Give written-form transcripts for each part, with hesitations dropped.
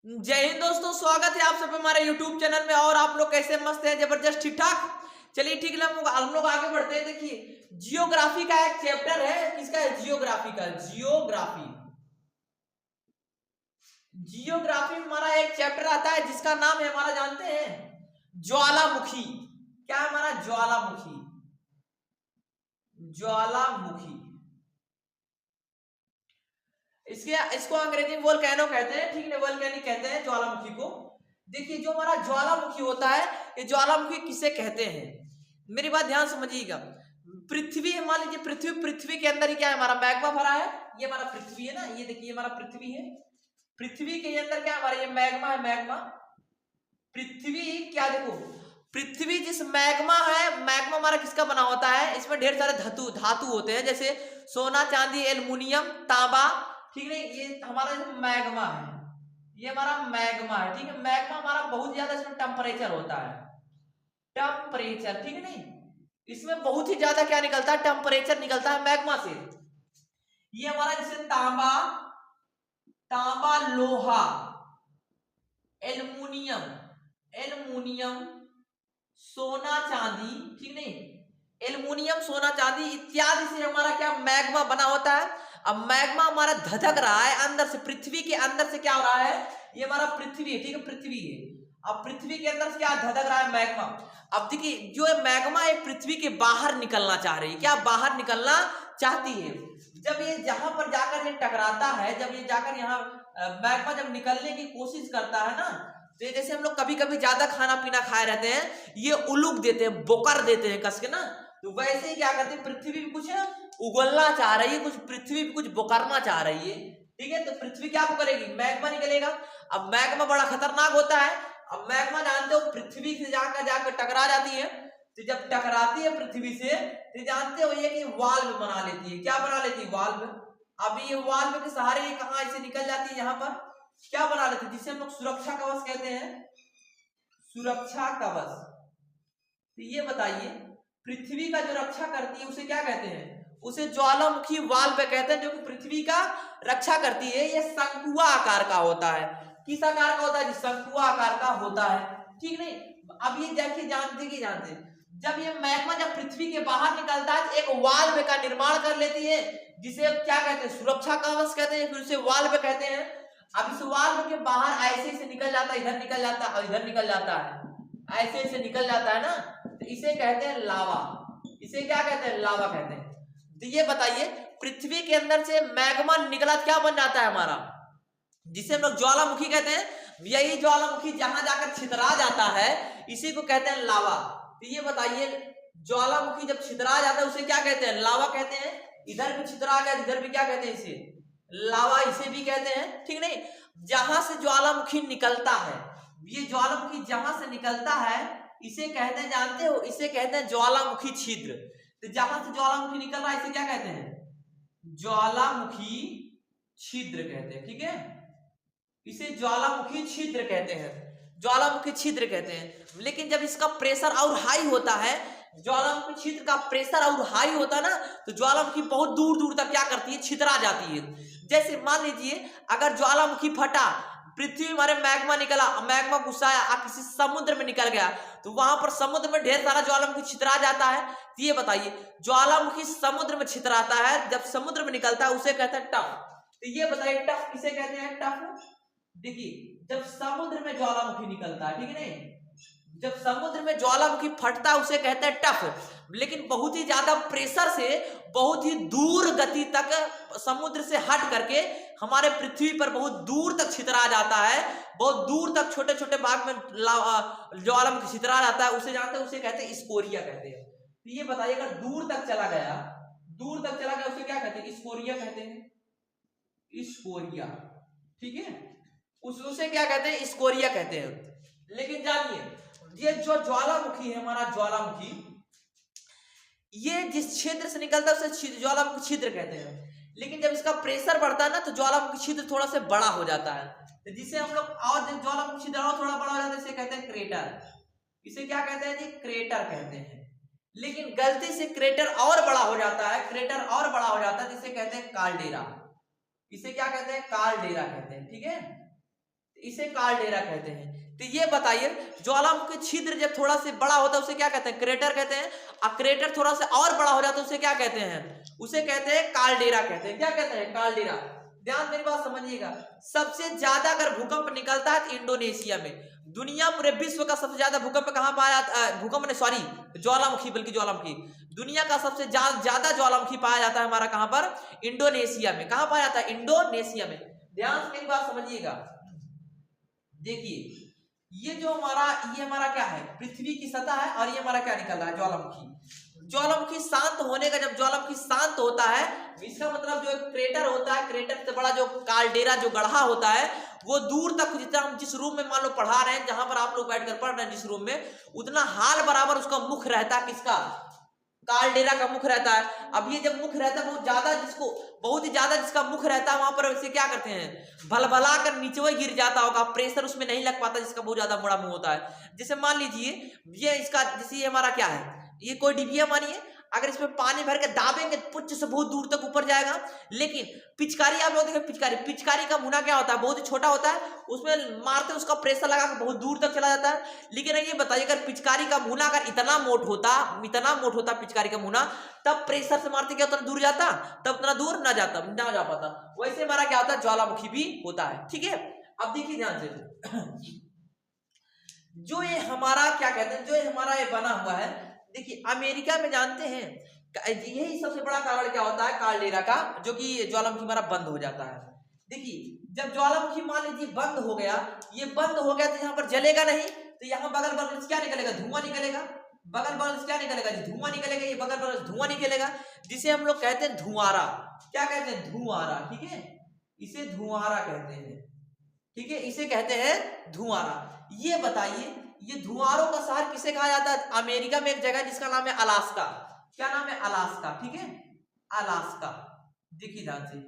जय हिंद दोस्तों, स्वागत है आप सब हमारे YouTube चैनल में। और आप लोग कैसे? मस्त हैं, जबरदस्त, ठीक ठाक। चलिए ठीक है, हम लोग आगे बढ़ते हैं। देखिए, जियोग्राफी का एक चैप्टर है। किसका है? जियोग्राफी का। जियोग्राफी जियोग्राफी में हमारा एक चैप्टर आता है जिसका नाम है हमारा, जानते हैं, ज्वालामुखी। क्या है हमारा? ज्वालामुखी। ज्वालामुखी। इसके इसको अंग्रेजी में वोल्केनो कहते हैं, ठीक है, वोल्केनिक कहते हैं ज्वालामुखी को। देखिए, जो हमारा ज्वालामुखी होता है, ये ज्वालामुखी किसे कहते हैं, मेरी बात ध्यान समझिएगा। पृथ्वी, मान लीजिए पृथ्वी के अंदर ही क्या है? हमारा मैग्मा भरा है। ये हमारा पृथ्वी है ना, ये देखिए हमारा पृथ्वी है। पृथ्वी के अंदर क्या है हमारा? ये मैग्मा है, मैग्मा। पृथ्वी क्या, देखो, पृथ्वी जिस मैग्मा है, मैग्मा हमारा किसका बना होता है? इसमें ढेर सारे धातु धातु होते हैं, जैसे सोना, चांदी, एल्युमिनियम, तांबा, ठीक है। ये हमारा मैग्मा है, ये हमारा मैग्मा है, ठीक है। मैग्मा हमारा बहुत ज्यादा इसमें टेम्परेचर होता है, टेम्परेचर, ठीक है। नहीं, इसमें बहुत ही ज्यादा क्या निकलता है? टेम्परेचर निकलता है मैग्मा से। ये हमारा जैसे तांबा, तांबा, लोहा, एल्युमिनियम, एल्युमिनियम, सोना, चांदी, ठीक नहीं, एल्युमिनियम, सोना, चांदी इत्यादि से हमारा क्या मैग्मा बना होता है। अब मैग्मा हमारा धधक रहा है अंदर से, पृथ्वी के अंदर से क्या हो रहा है? ये हमारा पृथ्वी है, ठीक है, पृथ्वी है। अब पृथ्वी के अंदर से क्या धधक रहा है? मैग्मा। अब देखिए, जो है मैग्मा है पृथ्वी के बाहर निकलना चाह रही है, क्या बाहर निकलना चाहती है। जब ये जहां पर जाकर ये टकराता है, जब ये जाकर यहाँ मैग्मा जब निकलने की कोशिश करता है ना, तो ये जैसे हम लोग कभी कभी ज्यादा खाना पीना खाए रहते हैं, ये उलूक देते हैं, बोकर देते हैं कस के ना, तो वैसे ही क्या करते हैं, पृथ्वी भी कुछ उगलना चाह रही है, कुछ पृथ्वी भी कुछ बोकरना चाह रही है, ठीक है। तो पृथ्वी क्या करेगी? मैग्मा निकलेगा। अब मैग्मा बड़ा खतरनाक होता है। अब मैग्मा जानते हो पृथ्वी से जाकर जाकर टकरा जाती है, तो जब टकराती है पृथ्वी से, तो जानते हो ये कि वाल्व बना लेती है। क्या बना लेती है? वाल्व। अब ये वाल्व के सहारे ये कहां से निकल जाती है? यहाँ पर क्या बना लेते हैं, जिसे हम लोग सुरक्षा कवच कहते हैं, सुरक्षा कवच। तो ये बताइए, पृथ्वी का जो रक्षा करती है उसे क्या कहते हैं? उसे ज्वालामुखी वाल्व कहते हैं, जो कि पृथ्वी का रक्षा करती है। ये शंकुआ आकार का होता है। किस आकार का होता है? शंकुआ आकार का होता है, ठीक नहीं। अब ये देखिए, जानते जब ये मैग्मा जब पृथ्वी के बाहर निकलता है, तो एक वाल्व का निर्माण कर लेती है, जिसे क्या कहते हैं? सुरक्षा कवच कहते हैं, फिर उसे वाल्व कहते हैं। अब इस वाल्व के बाहर ऐसे से निकल जाता है, इधर निकल जाता है और इधर निकल जाता है, ऐसे ऐसे निकल जाता है ना, तो इसे कहते हैं लावा। इसे क्या कहते हैं? लावा कहते हैं। तो ये बताइए, पृथ्वी के अंदर से मैग्मा निकला क्या बन जाता है हमारा, जिसे हम लोग ज्वालामुखी कहते हैं। यही ज्वालामुखी जहां जाकर छितरा जाता है, इसी को कहते हैं लावा। तो ये बताइए, ज्वालामुखी जब छितरा जाता है उसे क्या कहते हैं? लावा कहते हैं। इधर भी छितरा गया, इधर भी क्या कहते हैं? इसे लावा, इसे भी कहते हैं, ठीक नहीं। जहां से ज्वालामुखी निकलता है, ये ज्वालामुखी जहां से निकलता है, इसे कहते हैं, जानते हो, इसे कहते हैं ज्वालामुखी छिद्र। तो जहां से ज्वालामुखी निकल रहा है, इसे क्या कहते हैं? ज्वालामुखी छिद्र कहते हैं, ठीक है। इसे ज्वालामुखी छिद्र कहते हैं, ज्वालामुखी छिद्र कहते हैं। लेकिन जब इसका प्रेशर और हाई होता है, ज्वालामुखी छिद्र का प्रेशर और हाई होता है ना, तो ज्वालामुखी बहुत दूर दूर तक क्या करती है? छितरा जाती है। जैसे मान लीजिए, अगर ज्वालामुखी फटा, पृथ्वी हमारे मैग्मा निकला, मैग्मा घुसाया, किसी समुद्र में निकल गया, तो वहां पर समुद्र में ढेर सारा ज्वालामुखी छितरा जाता है। तो ये बताइए, ज्वालामुखी समुद्र में छितराता है, जब समुद्र में निकलता है उसे कहते हैं टफ। तो ये बताइए, टफ किसे कहते हैं? टफ। देखिए, जब समुद्र में ज्वालामुखी निकलता है, ठीक है नहीं, जब समुद्र में ज्वालामुखी फटता है उसे कहते हैं टफ। लेकिन बहुत ही ज्यादा प्रेशर से बहुत ही दूर गति तक समुद्र से हट करके हमारे पृथ्वी पर बहुत दूर तक छितरा जाता है, बहुत दूर तक छोटे छोटे भाग में ज्वालामुखी छितरा जाता है, उसे जानते हैं, उसे कहते हैं स्कोरिया कहते हैं। तो ये बताइए, अगर दूर तक चला गया, दूर तक चला गया, उसे क्या कहते हैं? स्कोरिया कहते हैं, स्कोरिया, ठीक है। उसे क्या कहते हैं? स्कोरिया कहते हैं। लेकिन जानिए, ये जो ज्वालामुखी है हमारा, ज्वालामुखी, ये जिस क्षेत्र से निकलता है उसे ज्वालामुखी छिद्र कहते हैं। लेकिन जब इसका प्रेशर बढ़ता है ना, तो ज्वालामुखी छिद्र थोड़ा सा बड़ा हो जाता है, तो जिसे हम लोग, और ज्वालामुखी छिद्र और थोड़ा बड़ा हो जाता है, इसे कहते हैं क्रेटर। इसे क्या कहते हैं जी? क्रेटर कहते हैं। लेकिन गलती से क्रेटर और बड़ा हो जाता है, क्रेटर और बड़ा हो जाता है, जिसे कहते हैं काल्डेरा। इसे क्या कहते हैं? काल्डेरा कहते हैं, ठीक है। इसे काल्डेरा कहते हैं। तो ये बताइए, ज्वालामुखी छिद्र जब थोड़ा सा बड़ा होता है उसे क्या कहते हैं? क्रेटर कहते हैं। और क्रेटर थोड़ा सा और बड़ा हो जाता है उसे क्या कहते हैं? उसे कहते हैं काल्डेरा कहते हैं। क्या कहते हैं? काल्डेरा। ध्यान मेरी बात समझिएगा। सबसे ज्यादा अगर भूकंप निकलता है तो इंडोनेशिया में। दुनिया पूरे विश्व का सबसे ज्यादा भूकंप कहां पाया जाता है? भूकंप ने सॉरी ज्वालामुखी, बल्कि ज्वालामुखी, दुनिया का सबसे ज्यादा ज्वालामुखी पाया जाता है हमारा कहां पर? इंडोनेशिया में। कहां पाया जाता है? इंडोनेशिया में। ध्यान से मेरी बात समझिएगा। देखिए ये जो हमारा, ये हमारा क्या है? पृथ्वी की सतह है, और ये हमारा क्या निकल रहा है? ज्वालामुखी। ज्वालामुखी शांत होने का, जब ज्वालामुखी शांत होता है, इसका मतलब जो क्रेटर होता है, क्रेटर से बड़ा जो काल्डेरा, जो गड्ढा होता है, वो दूर तक, जितना हम जिस रूम में मान लो पढ़ा रहे हैं, जहां पर आप लोग बैठकर पढ़ रहे हैं जिस रूम में, उतना हाल बराबर उसका मुख रहता है। किसका? काल्डेरा का मुख रहता है। अब ये जब मुख रहता है बहुत ज्यादा, जिसको बहुत ही ज्यादा जिसका मुख रहता है, वहां पर वैसे क्या करते हैं? भलभला कर नीचे वही गिर जाता होगा, प्रेशर उसमें नहीं लग पाता, जिसका बहुत ज्यादा बड़ा मुंह होता है। जैसे मान लीजिए ये इसका, जैसे ये हमारा क्या है? ये कोई डिबिया मानिए, अगर इसमें पानी भर के दाबेंगे पुच्छ से बहुत दूर तक ऊपर जाएगा। लेकिन पिचकारी, आप लोग देखें पिचकारी, पिचकारी का मुना क्या होता है? बहुत ही छोटा होता है, उसमें मारते उसका प्रेशर लगा के बहुत दूर तक चला जाता है। लेकिन ये बताइए, अगर पिचकारी का मुना अगर इतना मोट होता पिचकारी का मुना, तब प्रेशर से मारते क्या उतना दूर जाता? तब उतना दूर ना जा पाता। वैसे हमारा क्या होता है? ज्वालामुखी भी होता है। ठीक है, अब देखिए ध्यान से, जो ये हमारा क्या कहते हैं, जो ये हमारा ये बना हुआ है, देखिए अमेरिका में जानते हैं यही सबसे बड़ा कारण क्या होता है? काल्डेरा का, जो कि ज्वालामुखी हमारा बंद हो जाता है। देखिए जब ज्वालामुखी मान लीजिए बंद हो गया, ये बंद हो गया, तो यहाँ पर जलेगा नहीं, तो यहाँ बगल बगल से क्या निकलेगा? धुआं निकलेगा। बगल बगल से क्या निकलेगा जी? धुआं निकलेगा। ये बगल बगल से धुआं निकलेगा, जिसे हम लोग कहते हैं धुआंरा। क्या कहते हैं? धुआंरा। ठीक है, इसे धुआंरा कहते हैं। ठीक है, इसे कहते हैं धुआंरा। ये बताइए, ये धुआंरों का शहर किसे कहा जाता है? अमेरिका में एक जगह जिसका नाम है अलास्का। क्या नाम है? अलास्का। ठीक है, अलास्का। देखिए ध्यान से,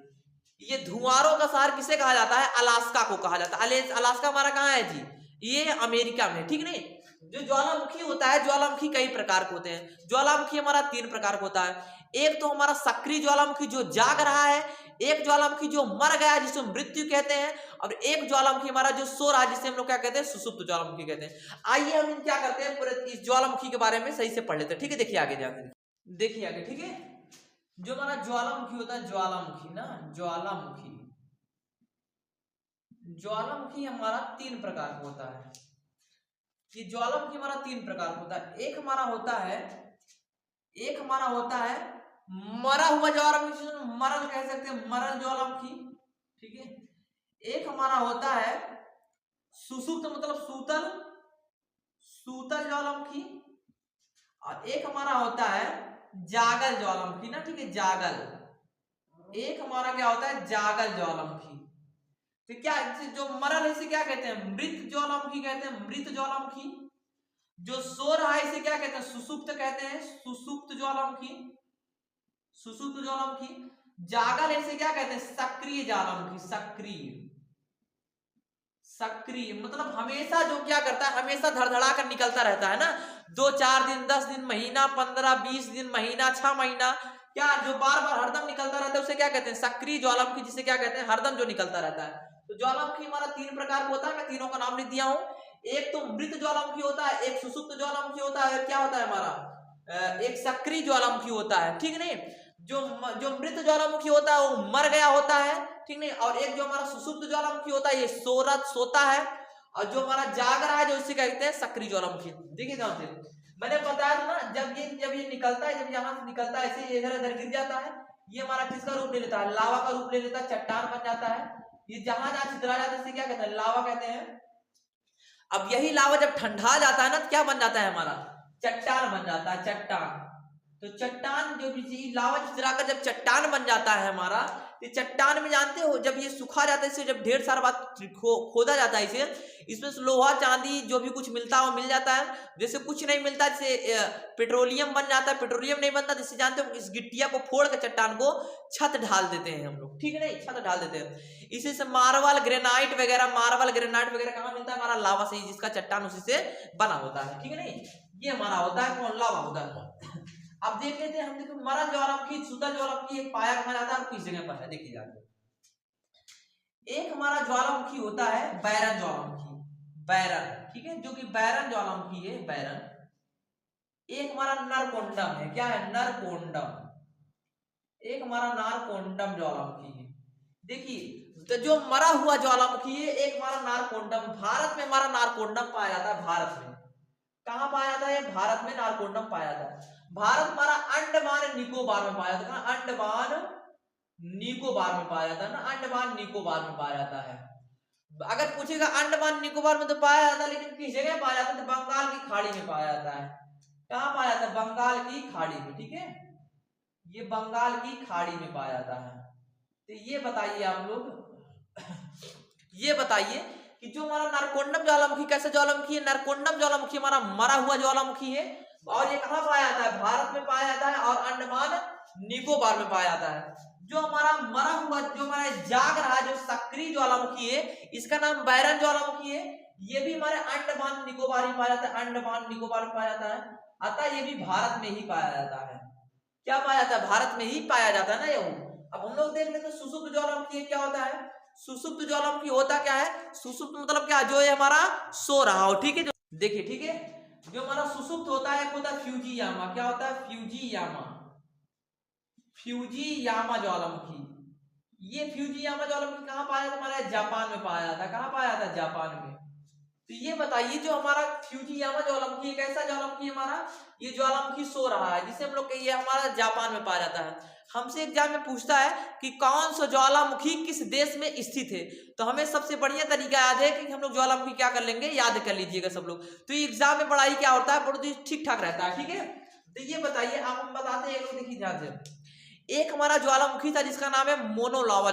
ये धुआंरों का शहर किसे कहा जाता है? अलास्का को कहा जाता है। अलास्का हमारा कहाँ है जी? ये अमेरिका में। ठीक नहीं, जो ज्वालामुखी होता है, ज्वालामुखी कई प्रकार के होते हैं। ज्वालामुखी हमारा 3 प्रकार का होता है। एक तो हमारा सक्रिय ज्वालामुखी जो जाग रहा है, एक ज्वालामुखी जो मर गया जिसे मृत्यु कहते हैं, और एक ज्वालामुखी हमारा जो सो रहा है जिसे हम लोग क्या कहते हैं? सुसुप्त ज्वालामुखी कहते हैं। आइए हम क्या करते हैं, पूरे इस ज्वालामुखी के बारे में सही से पढ़ लेते हैं। ठीक है, देखिए आगे ध्यान से, देखिए आगे। ठीक है, जो हमारा ज्वालामुखी होता है, ज्वालामुखी ना, ज्वालामुखी, ज्वालामुखी हमारा 3 प्रकार का होता है। ये ज्वालामुखी हमारा 3 प्रकार का होता है। एक हमारा होता है मरा हुआ ज्वालामुखी, मरल कह सकते हैं, मरल ज्वालामुखी। ठीक है, एक हमारा होता है सुसुप्त, मतलब सूतल, सूतल ज्वालामुखी, और एक हमारा होता है जागल ज्वालामुखी ना। ठीक है, जागल। एक हमारा क्या होता है? जागल ज्वालामुखी। तो क्या जो मरल है इसे क्या कहते हैं? मृत ज्वालामुखी कहते हैं, मृत ज्वालामुखी। जो सो रहा है इसे क्या कहते हैं? सुसुप्त कहते हैं, सुसुप्त ज्वालामुखी, सुसुप्त ज्वालामुखी। जागल इसे क्या कहते हैं? सक्रिय ज्वालामुखी, सक्रिय, सक्रिय मतलब हमेशा जो क्या करता है? हमेशा धड़धड़ा कर निकलता रहता है ना, 2-4 दिन, 10 दिन, महीना, 15-20 दिन, महीना, 6 महीना, क्या जो बार बार हरदम निकलता रहता है उसे क्या कहते हैं? सक्रिय ज्वालामुखी, जिसे क्या कहते हैं? हरदम जो निकलता रहता है। तो ज्वालामुखी हमारा 3 प्रकार का होता है, मैं तीनों का नाम लिख दिया हूं। एक तो मृत ज्वालामुखी होता है, एक सुसुप्त ज्वालामुखी होता है, क्या होता है हमारा? एक सक्रिय ज्वालामुखी होता है। ठीक नहीं, जो मृत ज्वालामुखी होता है वो मर गया होता है। ठीक नहीं, और एक जो हमारा सुसुप्त ज्वालामुखी होता है ये सोता है, और जो हमारा जाग रहा है जो इसे कहते हैं सक्रिय ज्वालामुखी। देखिए ध्यान से, मैंने बताया था ना, जब ये निकलता है, जब यहाँ से निकलता है ऐसे इधर इधर गिर जाता है, ये हमारा किसका रूप ले लेता है? लावा का रूप ले लेता है, चट्टान बन जाता है। ये जहां जहां छितरा जाता है इसे क्या कहते हैं? लावा कहते हैं। अब यही लावा जब ठंडा जाता है ना, तो क्या बन जाता है हमारा? चट्टान बन जाता है, चट्टान। तो चट्टान जो भी लावा छितरा कर जब चट्टान बन जाता है हमारा, तो चट्टान में जानते हो जब ये सूखा जाता है, इसे जब ढेर सारा बात खोदा जाता है, इसे इसमें लोहा चांदी जो भी कुछ मिलता है वो मिल जाता है। जैसे कुछ नहीं मिलता, जैसे पेट्रोलियम बन जाता है, पेट्रोलियम नहीं बनता, जैसे जानते हो इस गिट्टिया को फोड़ के चट्टान को छत ढाल देते हैं हम लोग। ठीक है, नहीं, छत ढाल देते हैं। इसी से मार्बल ग्रेनाइट वगैरह कहाँ मिलता है? हमारा लावा से, जिसका चट्टान उसी से बना होता है। ठीक है, नहीं, ये हमारा होता है कौन? लावा होता है। अब देख लेते हैं हम, देखो मरल ज्वालामुखी, सुतल ज्वालामुखी एक पाया कहा जाता है और किस जगह पर है, देखिए जाते एक हमारा ज्वालामुखी होता है बैरन ज्वालामुखी, बैरन, ठीक है, जो कि बैरन ज्वालामुखी है, बैरन। एक हमारा नरकोंडम है, क्या है, नरकोंडम। एक हमारा नारकोंडम ज्वालामुखी है। देखिए तो जो मरा हुआ ज्वालामुखी है, एक हमारा नारकोंडम, भारत में हमारा नारकोंडम पाया जाता है, भारत में। कहाँ पाया जाता है, भारत में नारकोंडम पाया जाता है। भारत हमारा अंडमान निकोबार में पाया जाता है, अंडमान निकोबार में पाया जाता है ना, अंडमान निकोबार में पाया जाता है। अगर पूछेगा अंडमान निकोबार में तो पाया जाता है, लेकिन किस जगह पाया जाता है, तो बंगाल की खाड़ी में पाया जाता है। कहाँ पाया जाता है, बंगाल की खाड़ी में, ठीक है, ये बंगाल की खाड़ी में पाया जाता है। तो ये बताइए आप लोग ये बताइए कि जो हमारा नारकोंडम ज्वालामुखी कैसे ज्वालामुखी है, नारकोंडम ज्वालामुखी हमारा मरा हुआ ज्वालामुखी है, और ये कहाँ पाया जाता है, भारत में पाया जाता है, और अंडमान निकोबार में पाया जाता है। जो हमारा मरा हुआ, जो हमारा जाग रहा है, जो सक्रिय ज्वालामुखी है, इसका नाम बैरन ज्वालामुखी है। ये भी हमारे अंडमान निकोबार में पाया जाता है, अंडमान निकोबार में पाया जाता है, अतः ये भी भारत में ही पाया जाता है। क्या पाया जाता है, भारत में ही पाया जाता है ना ये। अब हम लोग देख लेते हैं सुषुप्त ज्वालामुखी क्या होता है। सुषुप्त ज्वालामुखी होता क्या है, सुषुप्त मतलब क्या, जो ये हमारा सो रहा हो, ठीक है। देखिए, ठीक है, जो हमारा सुषुप्त होता है, होता है फ्यूजियामा, क्या होता है, फ्यूजियामा, फ्यूजियामा ज्वालामुखी। ये फ्यूजियामा ज्वालामुखी कहाँ पाया जाता है, हमारे जापान में पाया जाता है। कहाँ पाया जाता है, जापान में। तो ये बताइए जो हमारा फ्यूजियामा ज्वालामुखी कैसा ज्वालामुखी हमारा, ये ज्वालामुखी सो रहा है, जिसे हम लोग कहिए हमारा जापान में पाया जाता है। हमसे एग्जाम में पूछता है कि कौन सा ज्वालामुखी किस देश में स्थित है, तो हमें सबसे बढ़िया तरीका याद है कि हम लोग ज्वालामुखी क्या कर लेंगे, याद कर लीजिएगा सब लोग। तो ये एग्जाम में पढ़ाई क्या होता है, बहुत ही ठीक ठाक रहता है, ठीक है। तो ये बताइए, आप हम बताते हैं, लोग देखिए ध्यान से। एक हमारा ज्वालामुखी था जिसका नाम है मोनोलोवा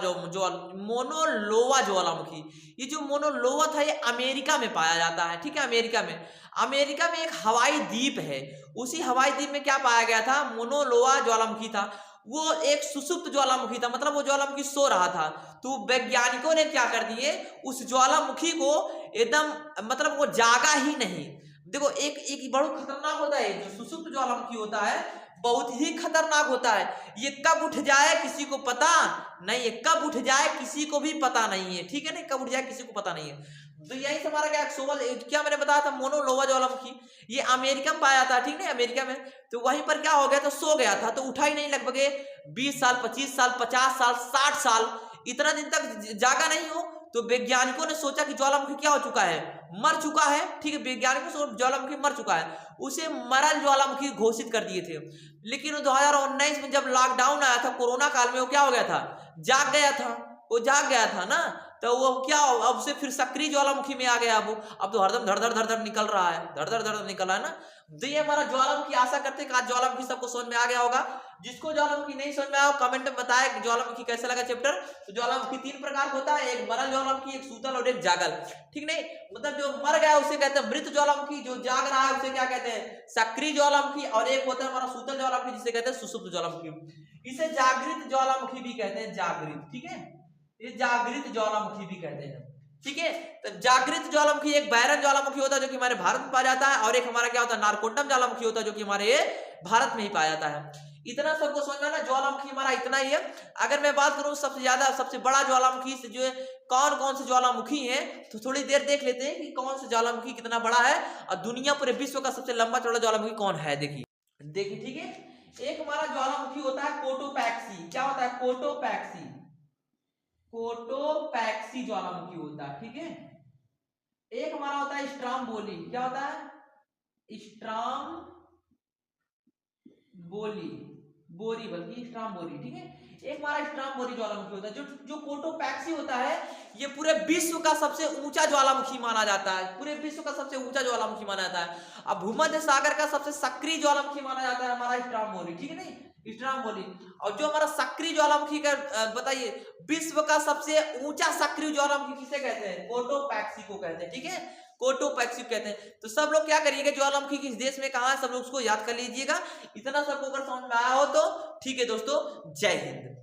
ज्वालामुखी। ये जो मोनोलोवा था, ये अमेरिका में पाया जाता है, ठीक है, अमेरिका में। अमेरिका में एक हवाई द्वीप है, उसी हवाई द्वीप में क्या पाया गया था, मोनोलोवा ज्वालामुखी था। वो एक सुषुप्त ज्वालामुखी था, मतलब वो ज्वालामुखी सो रहा था। तो वैज्ञानिकों ने क्या कर दिए, उस ज्वालामुखी को एकदम, मतलब वो जागा ही नहीं। देखो एक बहुत खतरनाक होता है, जो सुषुप्त ज्वालामुखी होता है बहुत ही खतरनाक होता है। ये कब उठ जाए किसी को पता नहीं है, कब उठ जाए किसी को भी पता नहीं है, ठीक है ना, कब उठ जाए किसी को पता नहीं है। तो यही से हमारा क्या मैंने बताया था, मोनोलोवा ज्वालामुखी, ये अमेरिका में पाया था, ठीक है, अमेरिका में। तो वहीं पर क्या हो गया, तो सो गया था, तो उठा ही नहीं, लगभग 20 साल, 25 साल, 50 साल, 60 साल, इतना दिन तक जागा नहीं हो। तो वैज्ञानिकों ने सोचा कि ज्वालामुखी क्या हो चुका है, मर चुका है, ठीक है, वैज्ञानिकों से ज्वालामुखी मर चुका है, उसे मरल ज्वालामुखी घोषित कर दिए थे। लेकिन 2019 में जब लॉकडाउन आया था, कोरोना काल में, वो क्या हो गया था, जाग गया था, वो जाग गया था ना, तो वो क्या, अब से फिर सक्रिय ज्वालामुखी में आ गया। अब तो हरदम धड़ धड़ धड़ धड़ निकल रहा है, धड़ धड़ धड़ धड़ निकल रहा है ना। तो ये हमारा ज्वालामुखी, आशा करते हैं कि आज ज्वालामुखी सबको समझ में आ गया होगा। जिसको ज्वालामुखी नहीं समझ में आया कमेंट में बताया कि ज्वालामुखी कैसा लगा चैप्टर। तो ज्वालामुखी 3 प्रकार होता है, एक मरल ज्वालामुखी, एक सूतल और एक जागल, ठीक नहीं, मतलब जो मर गया उसे कहते हैं मृत ज्वालामुखी, जो जाग रहा है उसे क्या कहते हैं, सक्रिय ज्वालामुखी, और एक होता है हमारा सूतल ज्वालामुखी जिसे कहते हैं सुषुप्त ज्वालामुखी। इसे जागृत ज्वालामुखी भी कहते हैं, जागृत, ठीक है, ये जागृत ज्वालामुखी भी कहते हैं, ठीक है। तो जागृत ज्वालामुखी एक बैरन ज्वालामुखी होता है जो कि हमारे भारत में पाया जाता है, और एक हमारा क्या होता है, नारकोंडम ज्वालामुखी होता है जो कि हमारे भारत में ही पाया जाता है। इतना सबको समझना ना, ज्वालामुखी हमारा इतना ही है। अगर मैं बात करूं सबसे ज्यादा, सबसे बड़ा ज्वालामुखी से जो है, कौन कौन से ज्वालामुखी हैं, तो थोड़ी देर देख लेते हैं कि कौन सा ज्वालामुखी कितना बड़ा है, और दुनिया पूरे विश्व का सबसे लंबा चौड़ा ज्वालामुखी कौन है। देखिए देखिए, ठीक है, एक हमारा ज्वालामुखी होता है कोटोपैक्सी, क्या होता है, कोटोपैक्सी, कोटोपैक्सी ज्वालामुखी होता है, ठीक है। एक हमारा होता है स्ट्राम्बोली, क्या होता है, स्ट्राम्बोली, बोरी बल्कि स्ट्राम्बोली, ठीक है। एक हमारा स्ट्राम्बोली ज्वालामुखी होता है। जो कोटोपैक्सी होता है, ये पूरे विश्व का सबसे ऊंचा ज्वालामुखी माना जाता है, पूरे विश्व का सबसे ऊंचा ज्वालामुखी माना जाता है। अब भूमध्य सागर का सबसे सक्रिय ज्वालामुखी माना जाता है हमारा स्ट्राम्बोली, ठीक है, नहीं, स्ट्राम्बोली। और जो हमारा सक्रिय ज्वालामुखी का बताइए, विश्व का सबसे ऊंचा सक्रिय ज्वालामुखी किसे कहते हैं, कोटोपैक्सी को कहते हैं, ठीक है, कोटोपैक्सी कहते हैं। तो सब लोग क्या करिएगा, ज्वालामुखी किस देश में कहां है, सब लोग उसको याद कर लीजिएगा। इतना सबको अगर समझ में आया हो तो ठीक है दोस्तों, जय हिंद।